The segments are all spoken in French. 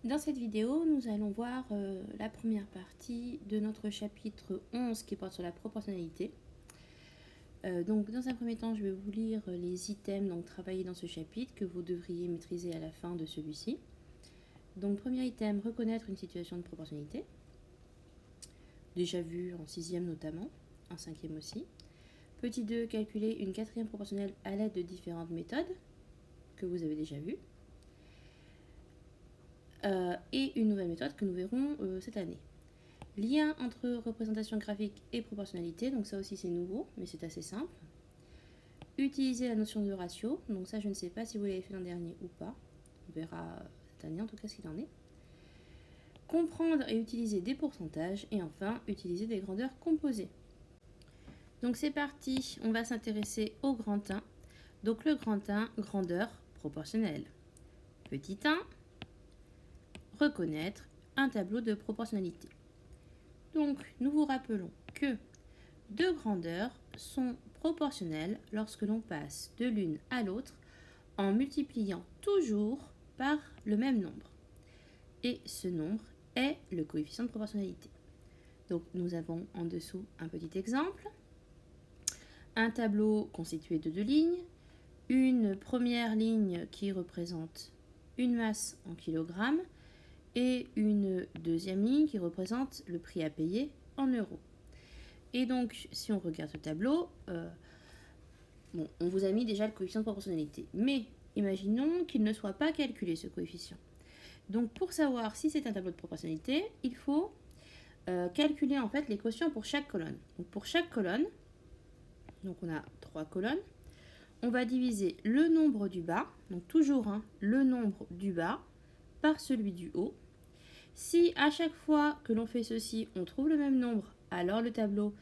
Dans cette vidéo, nous allons voir la première partie de notre chapitre 11 qui porte sur la proportionnalité. Donc dans un premier temps, je vais vous lire les items donc travaillés dans ce chapitre que vous devriez maîtriser à la fin de celui-ci. Donc premier item, reconnaître une situation de proportionnalité. Déjà vu en 6e notamment, en 5e aussi. Petit 2, calculer une 4e proportionnelle à l'aide de différentes méthodes que vous avez déjà vues. Et une nouvelle méthode que nous verrons cette année. Lien entre représentation graphique et proportionnalité, donc ça aussi c'est nouveau, mais c'est assez simple. Utiliser la notion de ratio, donc ça je ne sais pas si vous l'avez fait l'an dernier ou pas, on verra cette année en tout cas ce qu'il en est. Comprendre et utiliser des pourcentages, et enfin utiliser des grandeurs composées. Donc c'est parti, on va s'intéresser au grand 1. Donc le grand 1, grandeur proportionnelle. Petit 1, reconnaître un tableau de proportionnalité. Donc, nous vous rappelons que deux grandeurs sont proportionnelles lorsque l'on passe de l'une à l'autre en multipliant toujours par le même nombre. Et ce nombre est le coefficient de proportionnalité. Donc, nous avons en dessous un petit exemple. Un tableau constitué de deux lignes. Une première ligne qui représente une masse en kilogrammes et une deuxième ligne qui représente le prix à payer en euros. Et donc, si on regarde ce tableau, on vous a mis déjà le coefficient de proportionnalité. Mais imaginons qu'il ne soit pas calculé, ce coefficient. Donc, pour savoir si c'est un tableau de proportionnalité, il faut calculer en fait les quotients pour chaque colonne. Donc, pour chaque colonne, donc on a 3 colonnes, on va diviser le nombre du bas, donc toujours le nombre du bas, par celui du haut. Si à chaque fois que l'on fait ceci, on trouve le même nombre, alors le tableau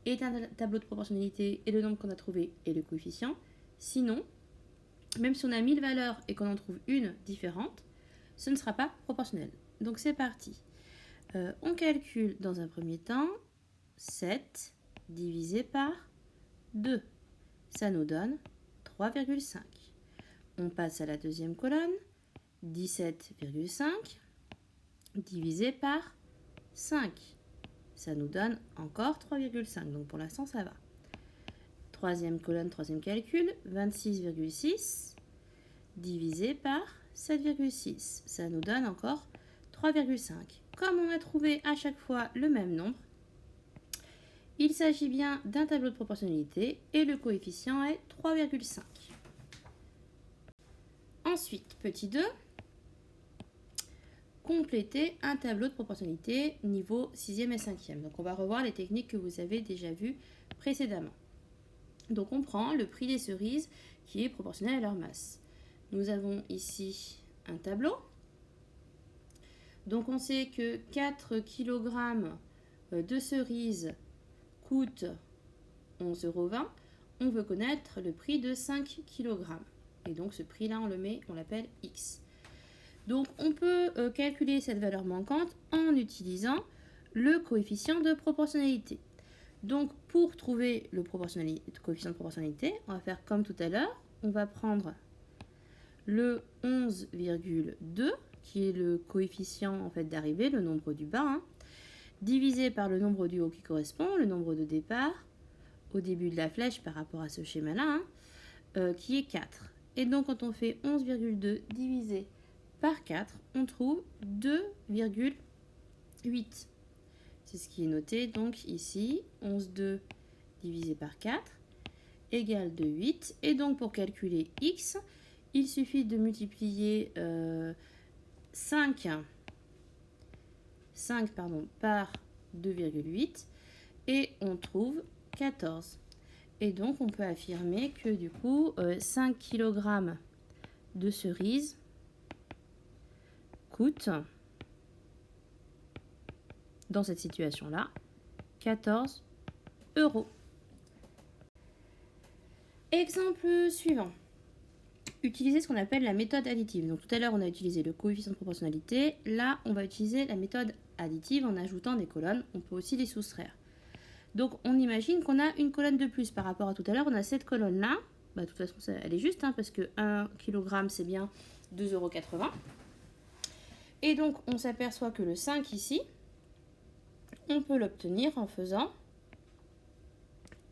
est un tableau de proportionnalité et le nombre qu'on a trouvé est le coefficient. Sinon, même si on a 1000 valeurs et qu'on en trouve une différente, ce ne sera pas proportionnel. Donc c'est parti. On calcule dans un premier temps 7 divisé par 2. Ça nous donne 3,5. On passe à la deuxième colonne. 17,5 divisé par 5. Ça nous donne encore 3,5. Donc pour l'instant, ça va. Troisième colonne, troisième calcul, 26,6 divisé par 7,6. Ça nous donne encore 3,5. Comme on a trouvé à chaque fois le même nombre, il s'agit bien d'un tableau de proportionnalité et le coefficient est 3,5. Ensuite, petit 2, compléter un tableau de proportionnalité niveau 6e et 5e. Donc on va revoir les techniques que vous avez déjà vues précédemment. Donc on prend le prix des cerises qui est proportionnel à leur masse. Nous avons ici un tableau. Donc on sait que 4 kg de cerises coûtent 11,20 €. On veut connaître le prix de 5 kg. Et donc ce prix-là, on l'appelle X. Donc on peut calculer cette valeur manquante en utilisant le coefficient de proportionnalité. Donc pour trouver le coefficient de proportionnalité, on va faire comme tout à l'heure. On va prendre le 11,2 qui est le coefficient en fait d'arrivée, le nombre du bas, divisé par le nombre du haut qui correspond, le nombre de départ au début de la flèche par rapport à ce schéma-là, qui est 4. Et donc quand on fait 11,2 divisé par 4, on trouve 2,8. C'est ce qui est noté donc ici, 11,2 divisé par 4 égale 2,8. Et donc pour calculer x, il suffit de multiplier 5 par 2,8 et on trouve 14. Et donc on peut affirmer que du coup 5 kg de cerises coûte, dans cette situation-là, 14 €. Exemple suivant. Utiliser ce qu'on appelle la méthode additive. Donc tout à l'heure, on a utilisé le coefficient de proportionnalité. Là, on va utiliser la méthode additive en ajoutant des colonnes. On peut aussi les soustraire. Donc on imagine qu'on a une colonne de plus par rapport à tout à l'heure. On a cette colonne-là. De toute façon, elle est juste, parce que 1 kg, c'est bien 2,80 €. Et donc, on s'aperçoit que le 5 ici, on peut l'obtenir en faisant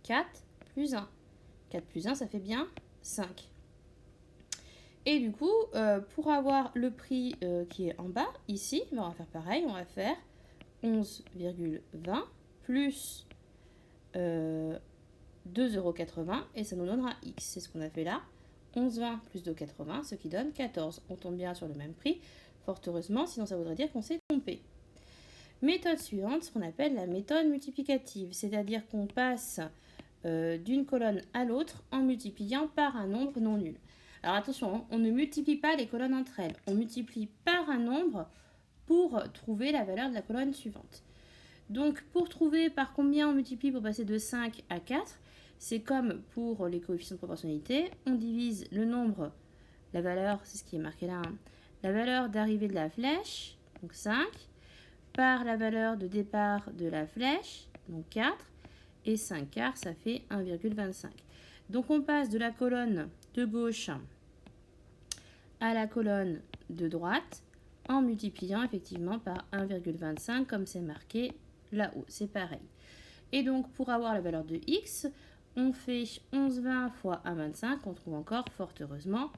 4 plus 1. 4 plus 1, ça fait bien 5. Et du coup, pour avoir le prix qui est en bas, ici, on va faire pareil, on va faire 11,20 plus 2,80 € et ça nous donnera X. C'est ce qu'on a fait là. 11,20 plus 2,80, ce qui donne 14. On tombe bien sur le même prix, fort heureusement, sinon ça voudrait dire qu'on s'est trompé. Méthode suivante, ce qu'on appelle la méthode multiplicative, c'est-à-dire qu'on passe d'une colonne à l'autre en multipliant par un nombre non nul. Alors attention, hein, on ne multiplie pas les colonnes entre elles, on multiplie par un nombre pour trouver la valeur de la colonne suivante. Donc pour trouver par combien on multiplie pour passer de 5 à 4, c'est comme pour les coefficients de proportionnalité, on divise le nombre, la valeur, c'est ce qui est marqué là, hein, la valeur d'arrivée de la flèche, donc 5, par la valeur de départ de la flèche, donc 4, et 5 quarts, ça fait 1,25. Donc on passe de la colonne de gauche à la colonne de droite en multipliant effectivement par 1,25 comme c'est marqué là-haut, c'est pareil. Et donc pour avoir la valeur de x, on fait 11,20 fois 1,25, on trouve encore fort heureusement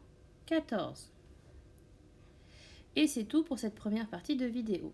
14. Et c'est tout pour cette première partie de vidéo.